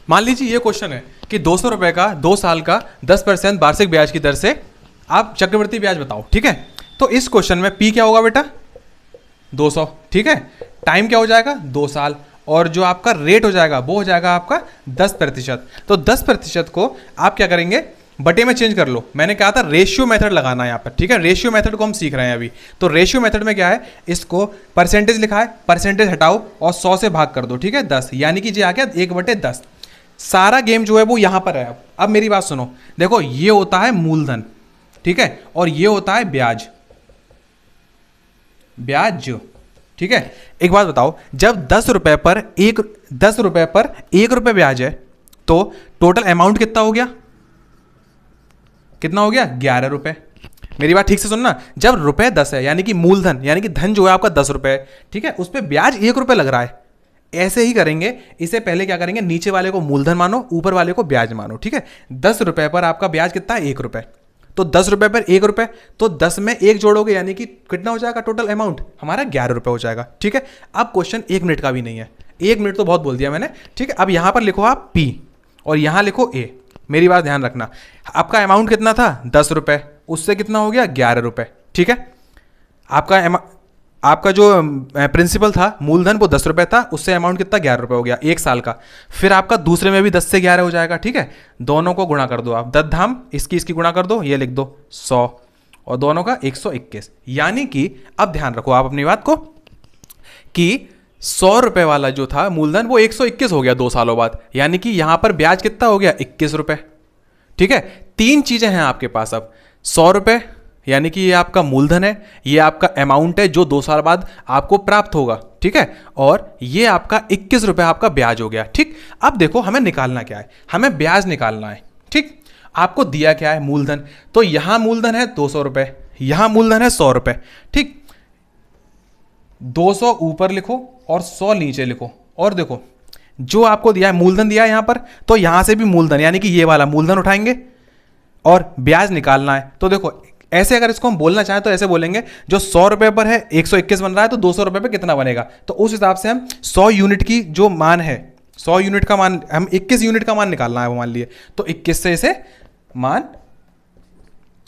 मान लीजिए ये क्वेश्चन है कि 200 रुपए का 2 साल का 10% वार्षिक ब्याज की दर से आप चक्रवृद्धि ब्याज बताओ, ठीक है। तो इस क्वेश्चन में पी क्या होगा बेटा, 200, ठीक है। टाइम क्या हो जाएगा, 2 साल, और जो आपका रेट हो जाएगा वो हो जाएगा आपका 10%। तो 10% को आप क्या करेंगे, बटे में चेंज कर लो। मैंने कहा था रेशियो मेथड लगाना है यहाँ पर, ठीक है। रेशियो मेथड को हम सीख रहे हैं अभी। तो रेशियो मेथड में क्या है, इसको परसेंटेज लिखा है, परसेंटेज हटाओ और 100 से भाग कर दो, ठीक है, 10, यानी कि ये आ गया 1/10। सारा गेम जो है वो यहाँ पर है। अब मेरी बात सुनो, देखो ये होता है मूलधन, ठीक है, और ये होता है ब्याज, ब्याज, ठीक है। एक बात बताओ, जब 10 रुपए पर 1 रुपए ब्याज है तो टोटल अमाउंट कितना हो गया, कितना हो गया, 11 रुपए। मेरी बात ठीक से सुनना, जब रुपए 10 है यानी कि मूलधन, यानी कि धन जो है आपका 10 रुपए, ठीक है, उस पर ब्याज 1 रुपए लग रहा है। ऐसे ही करेंगे, इसे पहले क्या करेंगे, नीचे वाले को मूलधन मानो, ऊपर वाले को ब्याज मानो, ठीक है। 10 रुपए पर आपका ब्याज कितना है, 1 रुपए। तो 10 रुपए पर 1 रुपए, तो 10 में 1 जोड़ोगे यानी कि कितना हो जाएगा, टोटल अमाउंट हमारा 11 रुपए हो जाएगा, ठीक है। अब क्वेश्चन 1 मिनट का भी नहीं है, 1 मिनट तो बहुत बोल दिया मैंने, ठीक है। अब यहां पर लिखो आप P और यहां लिखो A। मेरी बात ध्यान रखना, आपका अमाउंट कितना था, 10 रुपए, उससे कितना हो गया, 11 रुपए, ठीक है। आपका जो प्रिंसिपल था मूलधन वो 10 रुपए था, उससे अमाउंट कितना, 11 रुपए हो गया 1 साल का। फिर आपका दूसरे में भी 10 से 11 हो जाएगा, ठीक है। दोनों को गुणा कर दो आप, 10 धाम इसकी गुणा कर दो, ये लिख दो 100, और दोनों का 121। यानी कि अब ध्यान रखो आप अपनी बात को कि 100 रुपए वाला जो था मूलधन वो 121 हो गया 2 सालों बाद, यानी कि यहां पर ब्याज कितना हो गया, 21 रुपए, ठीक है। 3 चीजें हैं आपके पास अब, 100 रुपए यानी कि ये आपका मूलधन है, ये आपका अमाउंट है जो 2 साल बाद आपको प्राप्त होगा, ठीक है, और ये आपका 21 रुपए आपका ब्याज हो गया, ठीक। अब देखो हमें निकालना क्या है, हमें ब्याज निकालना है, ठीक। आपको दिया क्या है, मूलधन, तो यहां मूलधन है 200 रुपए, यहां मूलधन है 100 रुपए, ठीक। 200 ऊपर लिखो और 100 नीचे लिखो, और देखो जो आपको दिया है मूलधन दिया है यहां पर, तो यहां से भी मूलधन यानी कि ये वाला मूलधन उठाएंगे और ब्याज निकालना है। तो देखो ऐसे अगर इसको हम बोलना चाहें तो ऐसे बोलेंगे, जो 100 रुपए पर है 121 बन रहा है, तो 200 रुपए पे कितना बनेगा, तो उस हिसाब से हम 100 यूनिट की जो मान है, 100 यूनिट का मान, हम 21 यूनिट का मान निकालना है वो मान लिए, तो 21 से इसे मान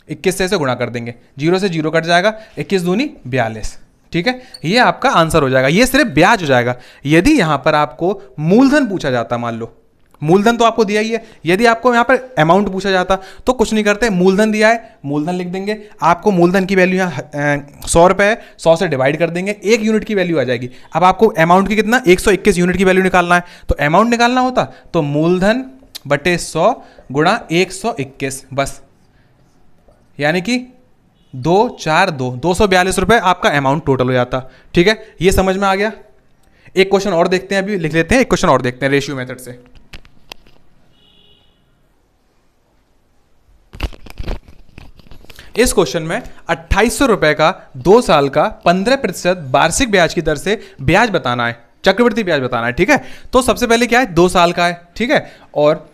21 से इसे गुणा कर देंगे, 0 से 0 कट जाएगा, 21 दूनी 42, ठीक है। ये आपका आंसर हो जाएगा, ये सिर्फ ब्याज हो जाएगा। यदि यहां पर आपको मूलधन पूछा जाता, मान लो मूलधन तो आपको दिया ही है, यदि आपको यहां पर अमाउंट पूछा जाता तो कुछ नहीं करते, मूलधन दिया है मूलधन लिख देंगे, आपको मूलधन की वैल्यू यहाँ 100 रुपए है, 100 से डिवाइड कर देंगे, 1 यूनिट की वैल्यू आ जाएगी। अब आपको अमाउंट की कितना, 121 यूनिट की वैल्यू निकालना है, तो अमाउंट निकालना होता तो मूलधन बटे 100 गुणा 121, बस, यानी कि 242 रुपए आपका अमाउंट टोटल हो जाता, ठीक है। ये समझ में आ गया। एक क्वेश्चन और देखते हैं, अभी लिख लेते हैं, एक क्वेश्चन और देखते हैं रेशियो मेथड से। इस क्वेश्चन में 2800 रुपए का 2 साल का 15% वार्षिक ब्याज की दर से ब्याज बताना है, चक्रवृद्धि ब्याज बताना है, ठीक है। तो सबसे पहले क्या है, 2 साल का है, ठीक है, और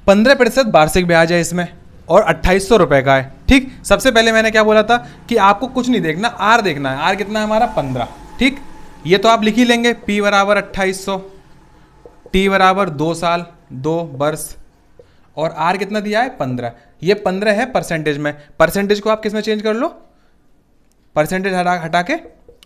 15% वार्षिक ब्याज है इसमें, और 2800 रुपए का है, ठीक। सबसे पहले मैंने क्या बोला था कि आपको कुछ नहीं देखना, आर देखना है, आर कितना है हमारा 15, ठीक। ये तो आप लिख ही लेंगे, P बराबर 2800, T बराबर 2 साल 2 वर्ष, और आर कितना दिया है 15। ये 15 है परसेंटेज में, परसेंटेज को आप किस में चेंज कर लो, परसेंटेज हटा के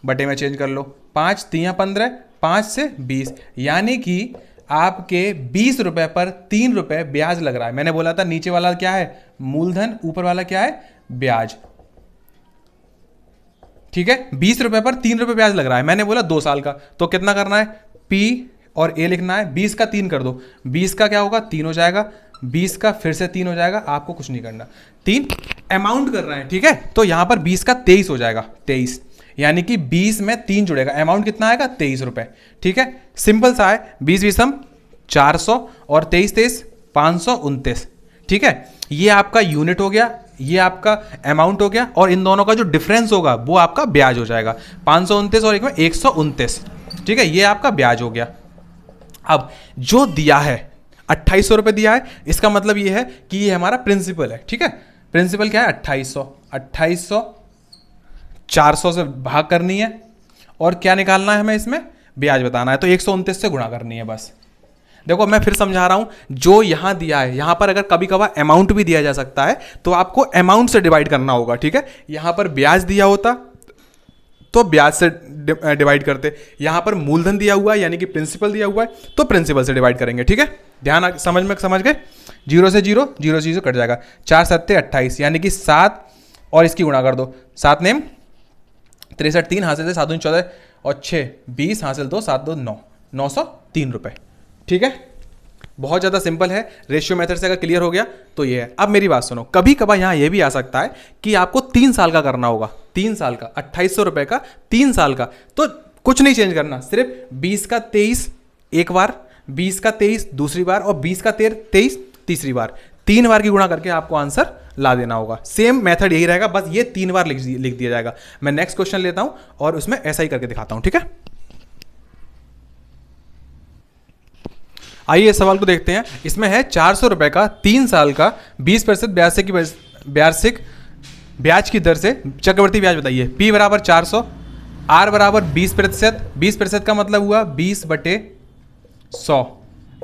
बटे में चेंज कर लो, 5 3 15, 5 से 20, यानी कि आपके 20 रुपए पर 3 रुपए ब्याज लग रहा है। मैंने बोला था नीचे वाला क्या है, मूलधन, ऊपर वाला क्या है, ब्याज, ठीक है। 20 रुपए पर 3 रुपए ब्याज लग रहा है, मैंने बोला 2 साल का, तो कितना करना है, P और A लिखना है, 20 का 3 कर दो, 20 का क्या होगा 3 हो जाएगा, 20 का फिर से 3 हो जाएगा, आपको कुछ नहीं करना, 3 अमाउंट कर रहे हैं, ठीक है। तो यहां पर 20 का 23 हो जाएगा, 23, यानी कि 20 में 3 जुड़ेगा, अमाउंट कितना आएगा 23 रुपए, ठीक है। सिंपल सा है, 20 20 400 और 23 23 529, ठीक है। ये आपका यूनिट हो गया, ये आपका अमाउंट हो गया, और इन दोनों का जो डिफरेंस होगा वो आपका ब्याज हो जाएगा, 529 और एक में 129, ठीक है। ये आपका ब्याज हो गया। अब जो दिया है 2800 रुपए दिया है, इसका मतलब ये है कि ये हमारा प्रिंसिपल है, ठीक है। प्रिंसिपल क्या है 2800 400 से भाग करनी है, और क्या निकालना है हमें इसमें, ब्याज बताना है, तो 129 से गुणा करनी है बस। देखो मैं फिर समझा रहा हूं, जो यहां दिया है यहां पर अगर कभी कभार अमाउंट भी दिया जा सकता है तो आपको अमाउंट से डिवाइड करना होगा, ठीक है। यहां पर ब्याज दिया होता तो ब्याज से डिवाइड करते, यहां पर मूलधन दिया हुआ है यानी कि प्रिंसिपल दिया हुआ है तो प्रिंसिपल से डिवाइड करेंगे, ठीक है। ध्यान समझ गए। 0 से 0, 0 से 0 कट जाएगा, 4 7 28 यानी कि 7 और इसकी गुणा कर दो, 7 नेम 63, 3 हासिल थे, 7 दूनी 14 और 6 20 हासिल 2, 7 2 9, 903 रुपए, ठीक है। बहुत ज़्यादा सिंपल है, रेशियो मेथड से अगर क्लियर हो गया तो ये है। अब मेरी बात सुनो, कभी कभार यहाँ ये भी आ सकता है कि आपको 3 साल का करना होगा, 3 साल का 2800 रुपए का 3 साल का, तो कुछ नहीं चेंज करना, सिर्फ 20 का 23 एक बार, 20 का 23 दूसरी बार और 20 का 23 तीसरी बार, 3 बार की गुणा करके आपको आंसर ला देना होगा। सेम मेथड यही रहेगा, बस ये 3 बार लिख दिया जाएगा। मैं नेक्स्ट क्वेश्चन लेता हूं और उसमें ऐसा ही करके दिखाता हूं, ठीक है। आइए इस सवाल को देखते हैं। इसमें है 400 रुपए का 3 साल का 20% ब्याज की दर से चक्रवर्ती ब्याज बताइए। P बराबर 400, R बराबर 20%, 20% का मतलब हुआ 20/100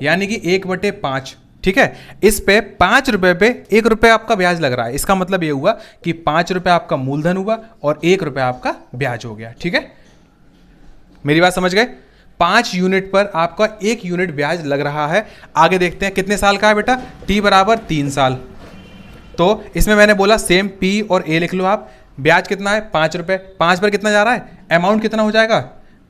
यानी कि 1/5, ठीक है। इस पे 5 रुपए पे 1 रुपए आपका ब्याज लग रहा है, इसका मतलब ये हुआ कि 5 रुपए आपका मूलधन हुआ और 1 रुपए आपका ब्याज हो गया, ठीक है। मेरी बात समझ गए। 5 यूनिट पर आपका 1 यूनिट ब्याज लग रहा है। आगे देखते हैं कितने साल का है बेटा, T बराबर 3 साल, तो इसमें मैंने बोला सेम P और A लिख लो आप। ब्याज कितना है 5 रुपए, 5 पर कितना जा रहा है, अमाउंट कितना हो जाएगा,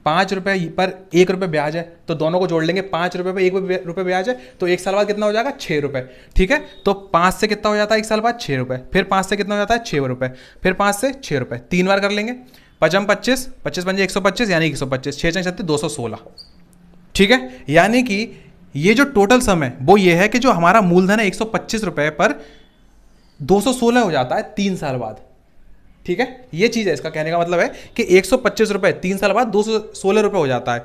5 रुपए पर 1 रुपए ब्याज है, तो दोनों को जोड़ लेंगे, 5 रुपए पर 1 रुपए ब्याज है तो 1 साल बाद कितना हो जाएगा 6 रुपए, ठीक है। तो 5 से कितना हो जाता है 1 साल बाद 6 रुपए, फिर 5 से कितना हो जाता है 6 रुपए, फिर 5 से 6 रुपए, 3 बार कर लेंगे। 5 25, 25 पंजे 125 यानी 125, 6 6 36 216, ठीक है। यानी कि ये जो टोटल सम है वो ये है कि जो हमारा मूलधन है 125 रुपए पर 216 हो जाता है 3 साल बाद, ठीक है। ये चीज है, इसका कहने का मतलब है कि 125 रुपए 3 साल बाद 216 रुपए हो जाता है।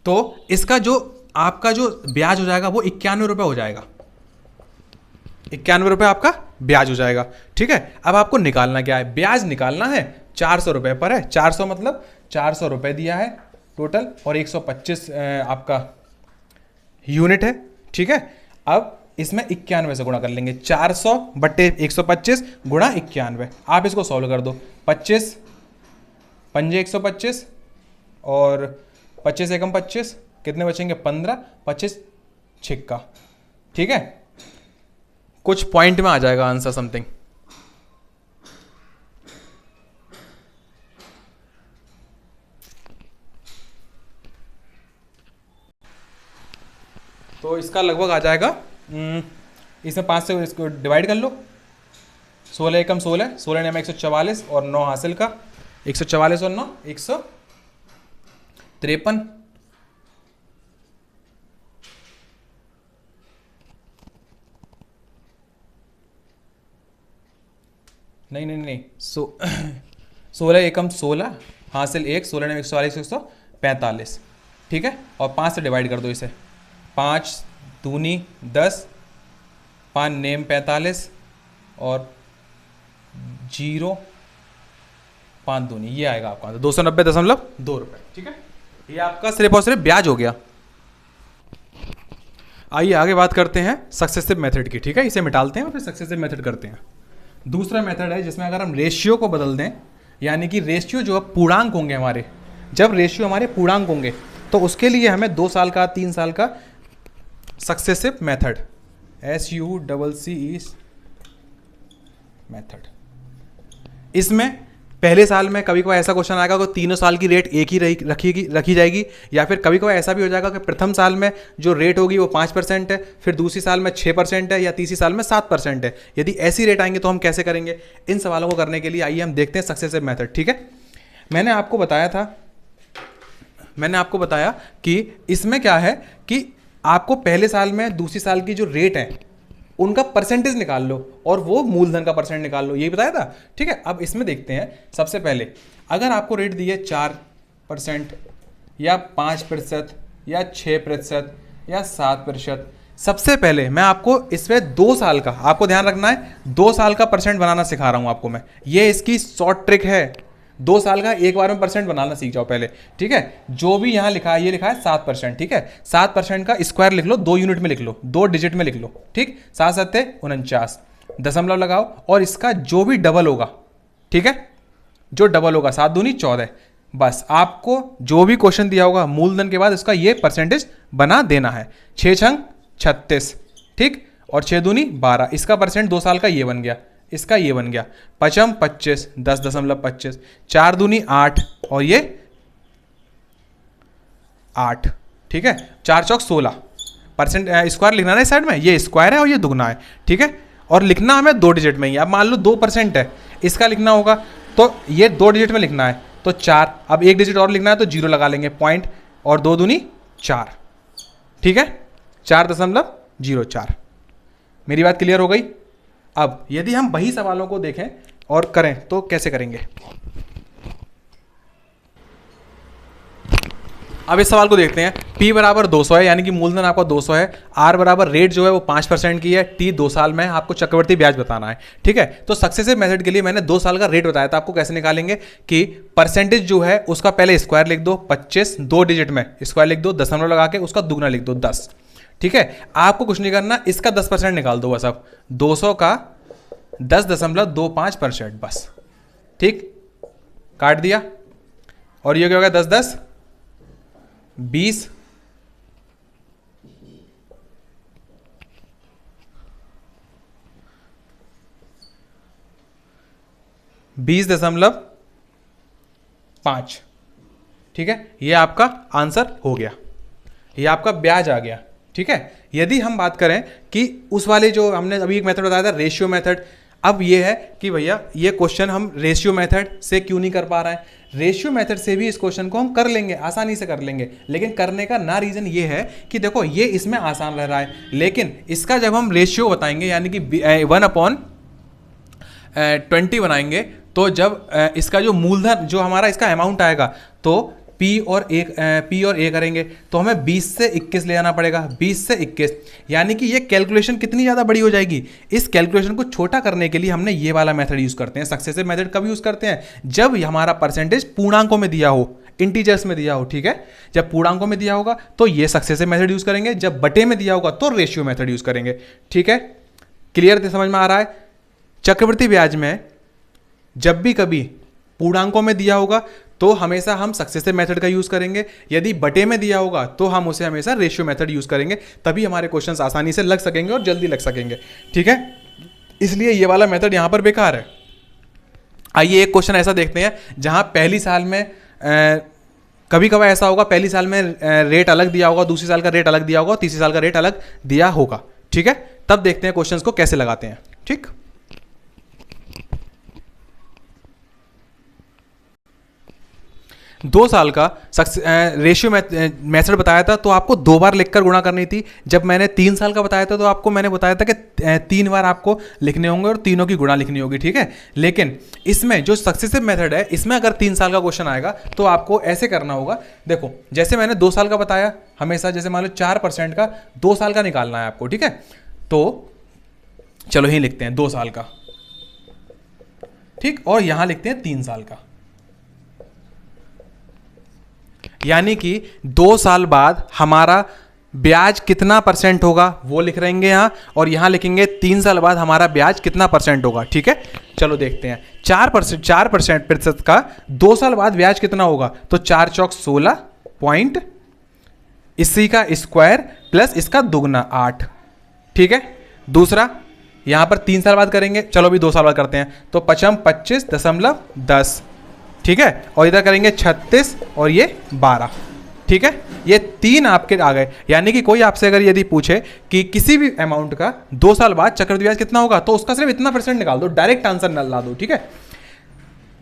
तो इसका जो आपका जो ब्याज हो जाएगा वो 91 रुपए हो जाएगा, 91 रुपए आपका ब्याज हो जाएगा, ठीक है। अब आपको निकालना क्या है, ब्याज निकालना है। 400 रुपए पर है, 400 मतलब 400 रुपए दिया है टोटल और 125 आपका यूनिट है, ठीक है। अब इसमें 91 से गुणा कर लेंगे, 400/125 गुणा 91। आप इसको सॉल्व कर दो, 25 पंजे 125 और 25 एकम 25 कितने बचेंगे 15, 25 छिक्का, ठीक है। कुछ पॉइंट में आ जाएगा आंसर समथिंग। तो इसका लगभग आ जाएगा, इसमें 5 से इसको डिवाइड कर लो, 16 एकम 16, 16 ने 144 और 9 हासिल का, 144 और 9 153। नहीं 16 एकम 16 हासिल 1, 16 ने 144 145, ठीक है। और 5 से डिवाइड कर दो इसे, 5 दूनी 10, 5 नेम 45 और 0 5 दूनी, ये आएगा आपका 290.2 रुपये, ठीक है। ये आपका सिर्फ और सिर्फ ब्याज हो गया। आइए आगे बात करते हैं सक्सेसिव मेथड की, ठीक है। इसे मिटालते हैं और फिर सक्सेसिव मेथड करते हैं। दूसरा मेथड है जिसमें अगर हम रेशियो को बदल दें, यानी कि रेशियो जो पूर्णांक होंगे हमारे, जब रेशियो हमारे पूर्णांक होंगे तो उसके लिए हमें 2 साल का 3 साल का सक्सेसिव मेथड, SUCCE मेथड। इसमें पहले साल में कभी कभार ऐसा क्वेश्चन आएगा कि तीनों साल की रेट एक ही रखी जाएगी, या फिर कभी कभार ऐसा भी हो जाएगा कि प्रथम साल में जो रेट होगी वो 5% है, फिर दूसरी साल में 6% है, या तीसरी साल में 7% है। यदि ऐसी रेट आएंगे तो हम कैसे करेंगे, इन सवालों को करने के लिए आइए हम देखते हैं सक्सेसिव मेथड, ठीक है। मैंने आपको बताया कि इसमें क्या है कि आपको पहले साल में दूसरी साल की जो रेट है उनका परसेंटेज निकाल लो और वो मूलधन का परसेंट निकाल लो, यही बताया था, ठीक है। अब इसमें देखते हैं, सबसे पहले अगर आपको रेट दी है 4% या 5% या 6% या 7%, सबसे पहले मैं आपको इसमें 2 साल का, आपको ध्यान रखना है 2 साल का परसेंट बनाना सिखा रहा हूं आपको मैं। ये इसकी शॉर्ट ट्रिक है, 2 साल का एक बार में परसेंट बनाना सीख जाओ पहले, ठीक है। जो भी यहाँ लिखा है, ये लिखा है 7%, ठीक है। 7% का स्क्वायर लिख लो, 2 यूनिट में लिख लो, 2 डिजिट में लिख लो, ठीक। 7 7 49, दशमलव लगाओ और इसका जो भी डबल होगा, ठीक है, जो डबल होगा 7 दूनी 14। बस आपको जो भी क्वेश्चन दिया होगा मूलधन के बाद इसका ये परसेंटेज बना देना है। 6 छंग 36, ठीक, और 6 दूनी 12, इसका परसेंट 2 साल का ये बन गया, इसका ये बन गया। 5 25, 10.25, 4 दूनी 8 और ये 8, ठीक है। 4 चौक 16, परसेंट स्क्वायर लिखना है साइड में, ये स्क्वायर है और ये दुगना है, ठीक है। और लिखना हमें 2 डिजिट में ही। अब मान लो 2% है, इसका लिखना होगा तो ये 2 डिजिट में लिखना है तो 4। अब 1 डिजिट और लिखना है तो 0 लगा लेंगे, पॉइंट, और 2 दूनी 4, ठीक है, 4.04। मेरी बात क्लियर हो गई। अब यदि हम वही सवालों को देखें और करें तो कैसे करेंगे। अब इस सवाल को देखते हैं। P बराबर 200 है, यानी कि मूलधन आपका 200 है। R बराबर रेट जो है वो 5% की है। T 2 साल में आपको चक्रवर्ती ब्याज बताना है, ठीक है। तो सक्सेसिव मेथड के लिए मैंने 2 साल का रेट बताया था आपको। कैसे निकालेंगे कि परसेंटेज जो है उसका पहले स्क्वायर लिख दो, 25 2 डिजिट में स्क्वायर लिख दो, दशमलव लगा के उसका दुगना लिख दो 10, ठीक है। आपको कुछ नहीं करना, इसका 10% निकाल दो बस। अब 200 का 10.25%, बस, ठीक, काट दिया। और ये क्या होगा, 10 10 20, 20.5, ठीक है। ये आपका आंसर हो गया, ये आपका ब्याज आ गया, ठीक है। यदि हम बात करें कि उस वाले जो हमने अभी एक मेथड बताया था रेशियो मेथड, अब ये है कि भैया ये क्वेश्चन हम रेशियो मेथड से क्यों नहीं कर पा रहे हैं। रेशियो मेथड से भी इस क्वेश्चन को हम कर लेंगे, आसानी से कर लेंगे, लेकिन करने का ना रीज़न ये है कि देखो ये इसमें आसान रह रहा है, लेकिन इसका जब हम रेशियो बताएंगे यानी कि 1/20 बनाएंगे, तो जब इसका जो मूलधन जो हमारा इसका अमाउंट आएगा तो P और A करेंगे तो हमें 20 से 21 ले आना पड़ेगा। 20 से 21 यानी कि ये कैलकुलेशन कितनी ज़्यादा बड़ी हो जाएगी। इस कैलकुलेशन को छोटा करने के लिए हमने ये वाला मेथड यूज़ करते हैं। सक्सेसिव मेथड कब यूज़ करते हैं, जब हमारा परसेंटेज पूर्णांकों में दिया हो, इंटीजर्स में दिया हो, ठीक है। जब पूर्णांकों में दिया होगा तो ये सक्सेसिव मेथड यूज़ करेंगे, जब बटे में दिया होगा तो रेशियो मेथड यूज़ करेंगे, ठीक है। क्लियर समझ में आ रहा है। चक्रवृद्धि ब्याज में जब भी कभी पूर्णांकों में दिया होगा तो हमेशा हम सक्सेसिव मेथड का यूज़ करेंगे, यदि बटे में दिया होगा तो हम उसे हमेशा रेशियो मेथड यूज़ करेंगे, तभी हमारे क्वेश्चंस आसानी से लग सकेंगे और जल्दी लग सकेंगे, ठीक है। इसलिए ये वाला मेथड यहाँ पर बेकार है। आइए एक क्वेश्चन ऐसा देखते हैं जहाँ पहली साल में कभी कभार ऐसा होगा, पहली साल में रेट अलग दिया होगा, दूसरी साल का रेट अलग दिया होगा, तीसरी साल का रेट अलग दिया होगा, ठीक है। तब देखते हैं क्वेश्चंस को कैसे लगाते हैं, ठीक। दो साल का रेशियो मेथड बताया था तो आपको 2 बार लिखकर गुणा करनी थी। जब मैंने 3 साल का बताया था तो आपको मैंने बताया था कि 3 बार आपको लिखने होंगे और तीनों की गुणा लिखनी होगी, ठीक है। लेकिन इसमें जो सक्सेसिव मेथड है, इसमें अगर 3 साल का क्वेश्चन आएगा तो आपको ऐसे करना होगा। देखो जैसे मैंने 2 साल का बताया, हमेशा जैसे मान लो 4% का 2 साल का निकालना है आपको, ठीक है। तो चलो यही लिखते हैं 2 साल का, ठीक, और यहां लिखते हैं 3 साल का, यानी कि 2 साल बाद हमारा ब्याज कितना परसेंट होगा वो लिख रहेंगे यहाँ, और यहाँ लिखेंगे 3 साल बाद हमारा ब्याज कितना परसेंट होगा, ठीक है। चलो देखते हैं 4% का 2 साल बाद ब्याज कितना होगा, तो 4 चौक 16 पॉइंट, इसी का स्क्वायर प्लस इसका दुगना 8, ठीक है। दूसरा यहाँ पर 3 साल बाद करेंगे, चलो अभी 2 साल बाद करते हैं, तो 5 25.10, ठीक है, और इधर करेंगे 36 और ये 12, ठीक है। ये 3 आपके आ गए। यानी कि कोई आपसे अगर यदि पूछे कि किसी भी अमाउंट का 2 साल बाद चक्रवृद्धि ब्याज कितना होगा, तो उसका सिर्फ इतना परसेंट निकाल दो, डायरेक्ट आंसर न ला दो, ठीक है।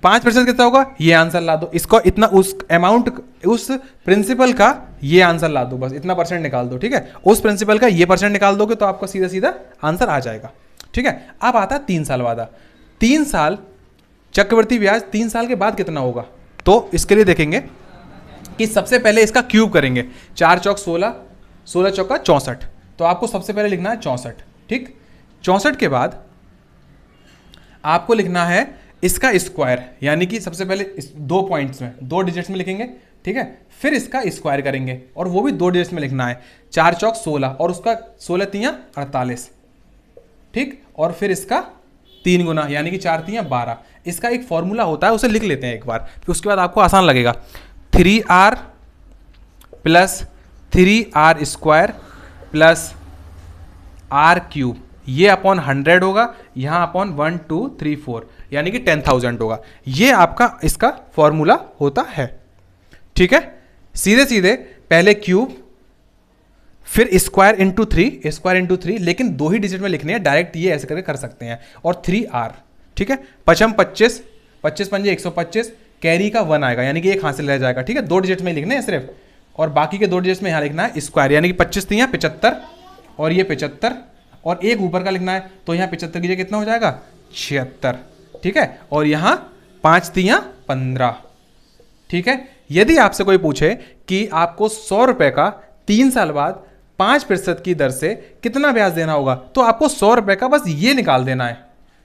5% कितना होगा ये आंसर ला दो, इसको इतना उस अमाउंट उस प्रिंसिपल का ये आंसर ला दो, बस इतना परसेंट निकाल दो, ठीक है। उस प्रिंसिपल का ये परसेंट निकाल दोगे तो आपका सीधा सीधा आंसर आ जाएगा, ठीक है। अब आता है 3 साल बाद। 3 साल चक्रवृद्धि ब्याज 3 साल के बाद कितना होगा, तो इसके लिए देखेंगे कि सबसे पहले इसका क्यूब करेंगे। 4 चौक 16, 16 चौका 64, तो आपको सबसे पहले लिखना है 64, ठीक। 64 के बाद आपको लिखना है इसका स्क्वायर, यानी कि सबसे पहले दो पॉइंट्स में, दो डिजिट्स में लिखेंगे, ठीक है, फिर इसका स्क्वायर करेंगे और वो भी दो डिजिट्स में लिखना है। 4 चौक 16 और उसका 16 तियां 48, ठीक, और फिर इसका 3 गुना यानी कि 4 तियां 12। इसका एक फॉर्मूला होता है, उसे लिख लेते हैं एक बार, फिर उसके बाद आपको आसान लगेगा। 3r plus 3r square plus r cube, ये अपॉन 100 होगा, यहाँ अपॉन 1 2 3 4 यानी कि 10,000 होगा। ये आपका इसका फॉर्मूला होता है, ठीक है। सीधे सीधे पहले क्यूब फिर स्क्वायर इंटू 3, स्क्वायर इंटू 3, लेकिन दो ही डिजिट में लिखने हैं, डायरेक्ट ये ऐसे करके कर सकते हैं, और 3r, ठीक है। 5 25, 25 पंजे 125, कैरी का 1 आएगा यानी कि एक हाथ से रह जाएगा, ठीक है। दो डिजिट में लिखने हैं सिर्फ, और बाकी के दो डिजिट में यहाँ लिखना है स्क्वायर, यानी कि 25 तियां 75 और ये 75, और एक ऊपर का लिखना है, तो यहाँ 75 की जगह कितना हो जाएगा 76, ठीक है, और यहाँ 5 तियां 15, ठीक है। यदि आपसे कोई पूछे कि आपको 100 रुपए का 3 साल बाद 5% की दर से कितना ब्याज देना होगा, तो आपको 100 रुपए का बस ये निकाल देना है,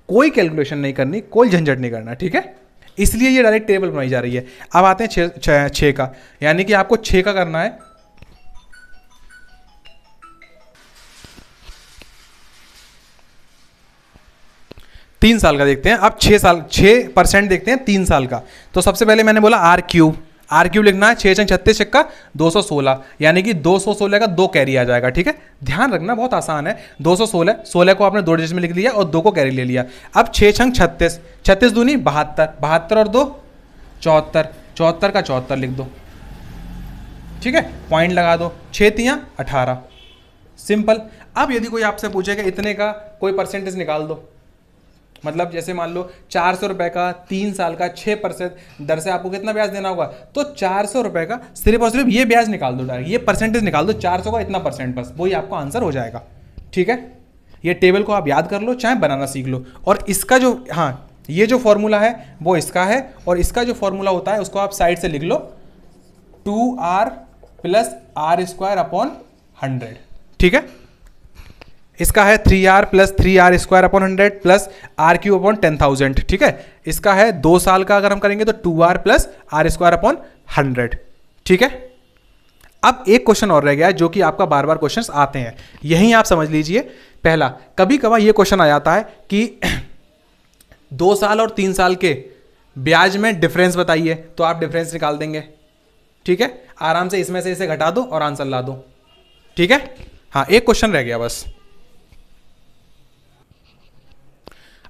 कोई कैलकुलेशन नहीं करनी, कोई झंझट नहीं करना, ठीक है। इसलिए ये डायरेक्ट टेबल बनाई जा रही है। अब आते हैं 6 का, यानी कि आपको 6 का करना है। तीन साल का देखते हैं अब, 6% देखते हैं 3 साल का। तो सबसे पहले मैंने बोला आर क्यूब लिखना है, 6 छंग 36 छक्का 216, यानी कि 216 का 2 कैरी आ जाएगा, ठीक है। ध्यान रखना बहुत आसान है, 216 को आपने 2 डिजिट में लिख लिया और 2 को कैरी ले लिया। अब 6 छंग 36, 36 दूनी 72, 72 और 2 74, 74 का 74 लिख दो, ठीक है, पॉइंट लगा दो, 6 तियां 18, सिंपल। अब यदि कोई आपसे पूछेगा इतने का कोई परसेंटेज निकाल दो, मतलब जैसे मान लो 400 रुपए का 3 साल का 6% दर से आपको कितना ब्याज देना होगा, तो 400 रुपए का सिर्फ और सिर्फ ये ब्याज निकाल दो, डायरेक्ट ये परसेंटेज निकाल दो, 400 का इतना परसेंट, बस वही आपका आंसर हो जाएगा, ठीक है। ये टेबल को आप याद कर लो, चाहे बनाना सीख लो। और इसका जो, हाँ, ये जो फॉर्मूला है वो इसका है, और इसका जो फॉर्मूला होता है उसको आप साइड से लिख लो, 2r plus r square upon 100, ठीक है। इसका है 3r plus 3r square upon 100 plus r cube upon 10,000, ठीक है। इसका है 2 साल का, अगर हम करेंगे तो 2r plus r square upon 100, ठीक है। अब एक क्वेश्चन और रह गया है जो कि आपका बार बार क्वेश्चंस आते हैं, यही आप समझ लीजिए। पहला, कभी कभार ये क्वेश्चन आ जाता है कि 2 साल और 3 साल के ब्याज में डिफरेंस बताइए, तो आप डिफरेंस निकाल देंगे, ठीक है। आराम से इसमें से इसे घटा दो और आंसर ला दो, ठीक है। हाँ, एक क्वेश्चन रह गया बस।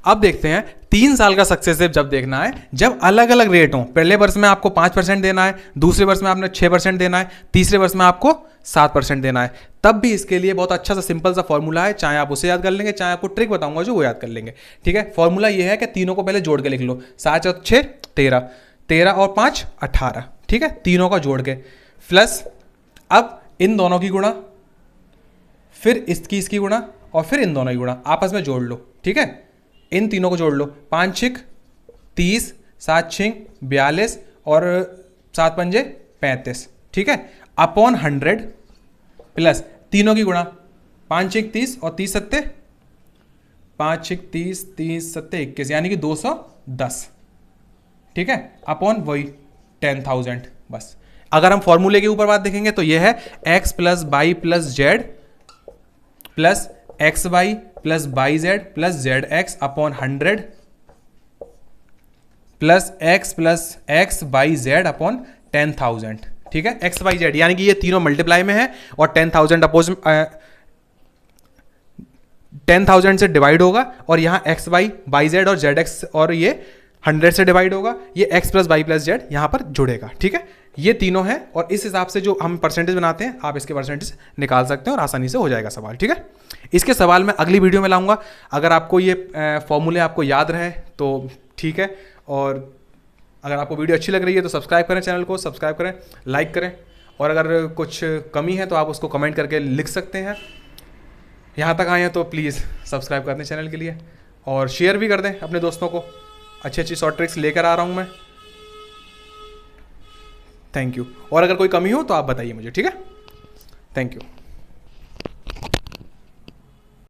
अब देखते हैं 3 साल का सक्सेसिव जब देखना है, जब अलग अलग रेट हो, पहले वर्ष में आपको 5% देना है, दूसरे वर्ष में आपने 6% देना है, तीसरे वर्ष में आपको 7% देना है, तब भी इसके लिए बहुत अच्छा सा सिंपल सा फॉर्मूला है, चाहे आप उसे याद कर लेंगे, चाहे आपको ट्रिक बताऊंगा जो वो याद कर लेंगे, ठीक है। फॉर्मूला ये है कि तीनों को पहले जोड़ के लिख लो, 7 और 6 13, 13 और 5 18, ठीक है, तीनों का जोड़ के, प्लस अब इन दोनों की गुणा, फिर इसकी गुणा, और फिर इन दोनों की गुणा, आपस में जोड़ लो, ठीक है। इन तीनों को जोड़ लो, 5 6 30, 7 6 42 और 7 पंजे 35, ठीक है, अपॉन 100 प्लस तीनों की गुणा, 5 6 30 और 30 सत्ते 5 6 30, 30 सत्ते 21, यानी कि 210, ठीक है, अपॉन वही 10,000। बस अगर हम फॉर्मूले के ऊपर बात देखेंगे तो यह है x plus y plus z plus x y plus y z plus z x upon 100 plus x y z upon 10,000, ठीक है। एक्स वाई जेड यानी कि ये तीनों मल्टीप्लाई में है और 10,000 अपोज 10,000 से डिवाइड होगा, और यहाँ एक्स वाई बाई जेड और जेड एक्स और ये 100 से डिवाइड होगा, ये x plus y plus z यहाँ पर जुड़ेगा, ठीक है। ये तीनों हैं और इस हिसाब से जो हम परसेंटेज बनाते हैं आप इसके परसेंटेज निकाल सकते हैं और आसानी से हो जाएगा सवाल, ठीक है। इसके सवाल मैं अगली वीडियो में लाऊंगा। अगर आपको ये फॉर्मूले आपको याद रहे तो ठीक है, और अगर आपको वीडियो अच्छी लग रही है तो सब्सक्राइब करें, चैनल को सब्सक्राइब करें, लाइक करें, और अगर कुछ कमी है तो आप उसको कमेंट करके लिख सकते हैं। यहाँ तक आए हैं तो प्लीज़ सब्सक्राइब कर दें चैनल के लिए, और शेयर भी कर दें अपने दोस्तों को। अच्छी अच्छी शॉर्ट ट्रिक्स लेकर आ रहा हूँ मैं। Thank you. और अगर कोई कमी हो तो आप बताइए मुझे, ठीक है। Thank you.